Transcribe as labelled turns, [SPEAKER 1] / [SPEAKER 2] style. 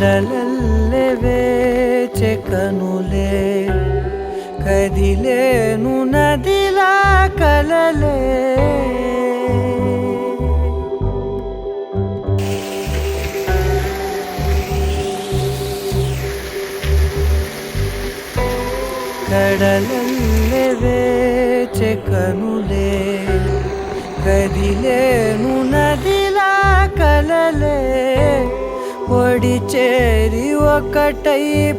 [SPEAKER 1] కడలల్లె వేచె కనులే కదిలేను నదిలా కలలే కడలల్లె వేచె కనులే కదిలేను నదిలా కలలే ఒడి చేరి ఒకటైపోయే